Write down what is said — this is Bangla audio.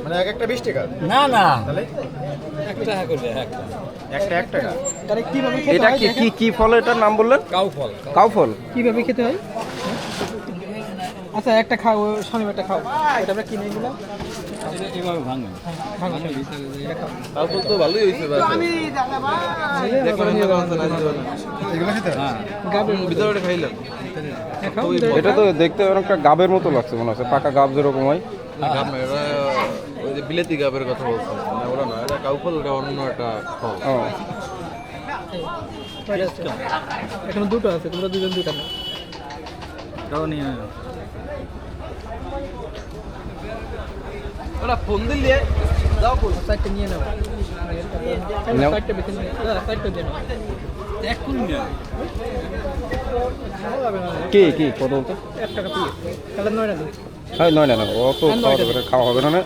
মানে এক একটা 20 টাকা? না না, তাহলে 1 টাকা করে একটা 1 টাকা। তাহলে কিভাবে খেতে এটা হয় কি কি কি ফল, এটার নাম বললেন? কাউ ফল। কাউ ফল। কিভাবে খেতে হয়? আচ্ছা একটা খাও, শনিবারটা খাও, এটা আমরা কিনে নিলাম। এইভাবে ভাঙবে। তারপর তো ভালোই হইছে ভাই। এগুলো খেতে হয়? হ্যাঁ, গাবের ভিতরে খাইলাম। খাও, এটা তো দেখতে অনেকটা গাবের মতো লাগছে, মনে হচ্ছে পাকা গাব যেরকম হয়। গাব না, এরা ওই যে বিলেতি গাবের কথা বলছে। না ওরা না, এটা কাউফল, ওটা অন্য একটা ফল। ও এখনো দুটো আছে, তোমরা দুজন দুটো নাও। এটাও নিয়ে নেবে। ওরা ফোন দিলে দাও ফোন। চারটে নিয়ে নাও। নাও। চারটে বেছে নিয়ে চারটে দিয়ে নাও। এক্ষুনি নিয়ে নেবে। ভালো হবে না। কি কি কত বলতো? 1 টাকা পিস। তাহলে 9 দিন। হ্যাঁ, নয় না, অত খাওয়া যাবে না, খাওয়া হবে না।